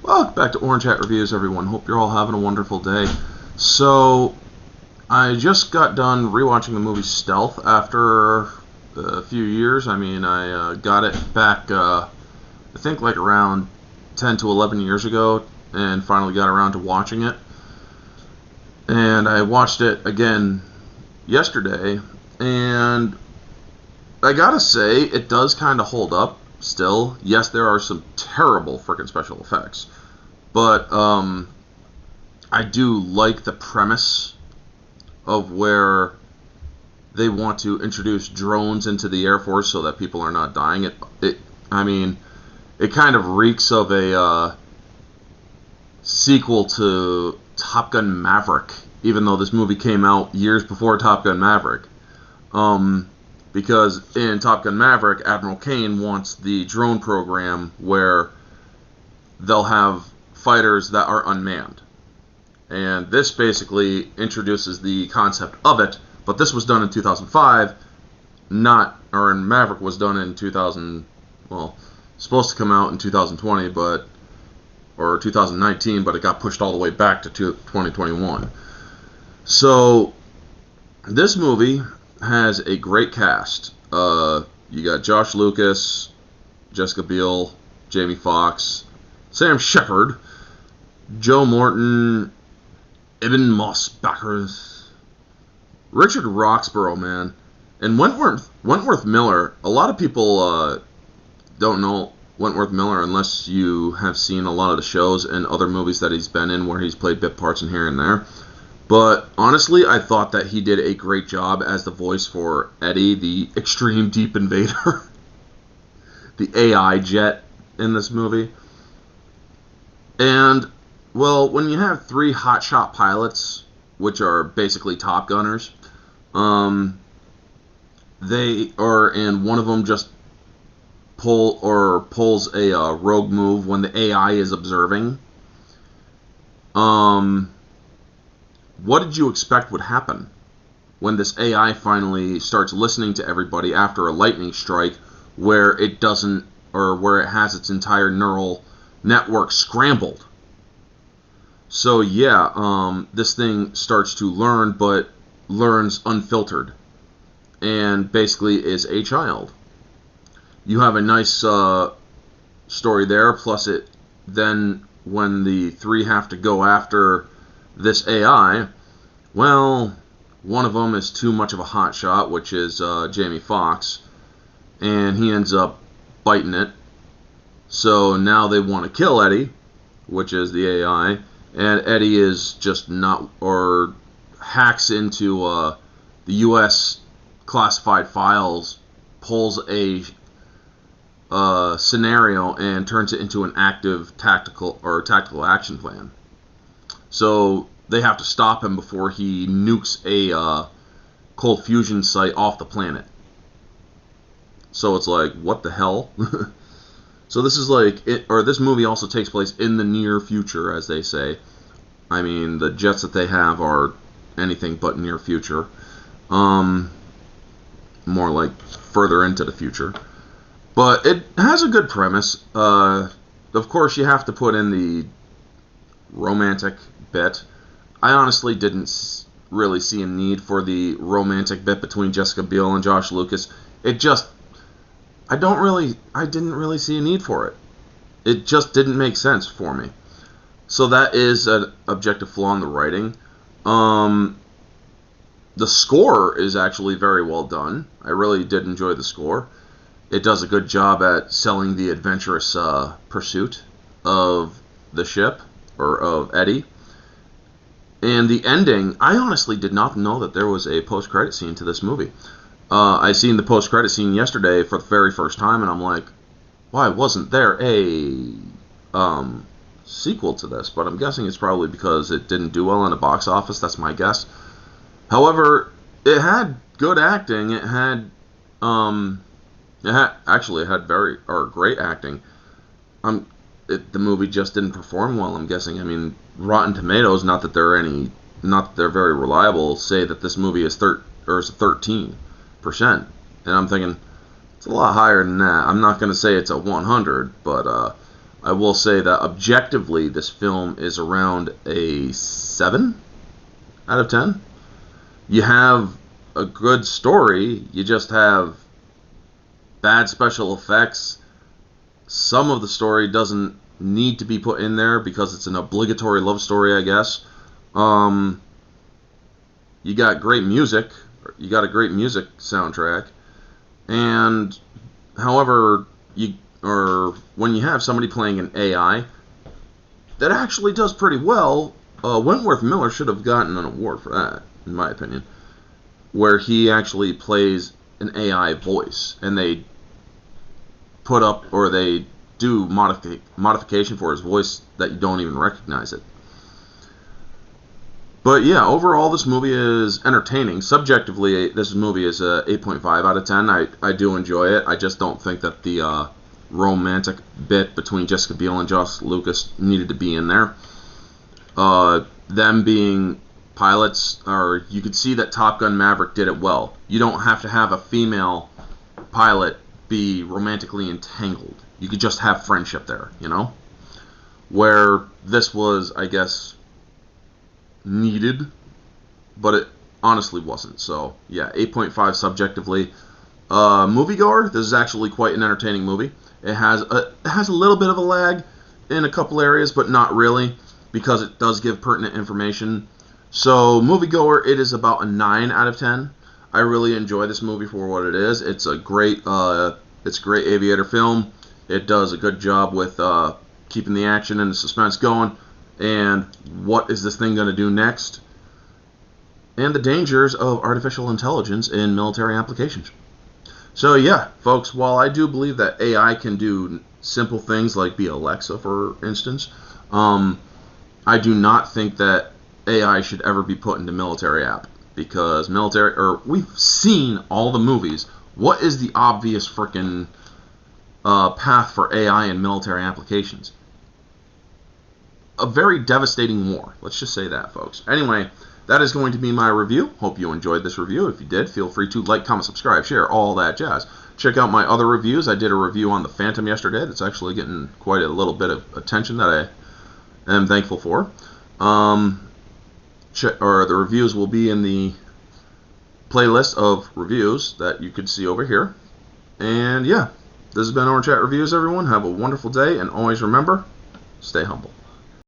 Welcome back to Orange Hat Reviews, everyone. Hope you're all having a wonderful day. So, I just got done rewatching the movie Stealth after a few years. I got it back, I think like around 10 to 11 years ago, and finally got around to watching it. And I watched it again yesterday, and I gotta say, it does kind of hold up still. Yes, there are some terrible freaking special effects, but I do like the premise of where they want to introduce drones into the Air Force so that people are not dying. It kind of reeks of a sequel to Top Gun Maverick, even though this movie came out years before Top Gun Maverick. Because in Top Gun Maverick, Admiral Kane wants the drone program where they'll have fighters that are unmanned. And this basically introduces the concept of it, but this was done in 2005, and Maverick was done in 2000, supposed to come out in 2020, or 2019, but it got pushed all the way back to 2021. So, this movie has a great cast. You got Josh Lucas, Jessica Biel, Jamie Foxx, Sam Shepard, Joe Morton, Ibn Mossbacher, Richard Roxburgh, man, and Wentworth Miller. A lot of people don't know Wentworth Miller unless you have seen a lot of the shows and other movies that he's been in where he's played bit parts in here and there. But honestly, I thought that he did a great job as the voice for Eddie, the Extreme Deep Invader, the AI jet in this movie. And, well, when you have three hotshot pilots, which are basically Top Gunners, and one of them just pulls a rogue move when the AI is observing. What did you expect would happen when this AI finally starts listening to everybody after a lightning strike where it doesn't, or where it has its entire neural network scrambled? So yeah, this thing starts to learn, but learns unfiltered, and basically is a child. You have a nice story there, plus then when the three have to go after this AI, well, one of them is too much of a hotshot, which is Jamie Foxx, and he ends up biting it. So now they want to kill Eddie, which is the AI, and Eddie is just hacks into the U.S. classified files, pulls a scenario and turns it into an active tactical action plan. So they have to stop him before he nukes a cold fusion site off the planet. So it's like, what the hell? So this is this movie also takes place in the near future, as they say. I mean, the jets that they have are anything but near future. More like further into the future. But it has a good premise. Of course, you have to put in the romantic bit. I honestly didn't really see a need for the romantic bit between Jessica Biel and Josh Lucas. I didn't really see a need for it. It just didn't make sense for me. So that is an objective flaw in the writing. The score is actually very well done. I really did enjoy the score. It does a good job at selling the adventurous pursuit of the ship, or of Eddie. And the ending, I honestly did not know that there was a post-credit scene to this movie. I seen the post-credit scene yesterday for the very first time, and I'm like, why wasn't there a sequel to this? But I'm guessing it's probably because it didn't do well in the box office. That's my guess. However, it had good acting. It had great acting. The movie just didn't perform well, I'm guessing. I mean, Rotten Tomatoes, not that they're very reliable, say that this movie is 13%. And I'm thinking, it's a lot higher than that. I'm not going to say it's a 100, but I will say that objectively, this film is around a 7 out of 10. You have a good story, you just have bad special effects. Some of the story doesn't need to be put in there because it's an obligatory love story, I guess. You got great music. You got a great music soundtrack. And however, when you have somebody playing an AI, that actually does pretty well. Wentworth Miller should have gotten an award for that, in my opinion, where he actually plays an AI voice, and they do modification for his voice that you don't even recognize it. But yeah, overall this movie is entertaining. Subjectively, this movie is a 8.5 out of 10. I do enjoy it. I just don't think that the romantic bit between Jessica Biel and Josh Lucas needed to be in there. Them being pilots, or you could see that Top Gun Maverick did it well. You don't have to have a female pilot be romantically entangled. You could just have friendship there, you know? Where this was, I guess, needed, but it honestly wasn't. So, yeah, 8.5 subjectively. Moviegoer, this is actually quite an entertaining movie. It has a little bit of a lag in a couple areas, but not really, because it does give pertinent information. So, moviegoer, it is about a 9 out of 10. I really enjoy this movie for what it is. It's a great aviator film. It does a good job with keeping the action and the suspense going. And what is this thing going to do next? And the dangers of artificial intelligence in military applications. So yeah, folks, while I do believe that AI can do simple things like be Alexa, for instance, I do not think that AI should ever be put into military app, because we've seen all the movies. What is the obvious frickin' path for AI in military applications? A very devastating war. Let's just say that, folks. Anyway, that is going to be my review. Hope you enjoyed this review. If you did, feel free to like, comment, subscribe, share, all that jazz. Check out my other reviews. I did a review on the Phantom yesterday that's actually getting quite a little bit of attention that I am thankful for. The reviews will be in the playlist of reviews that you could see over here. And yeah, this has been Orange Chat Reviews, everyone. Have a wonderful day, and always remember, stay humble.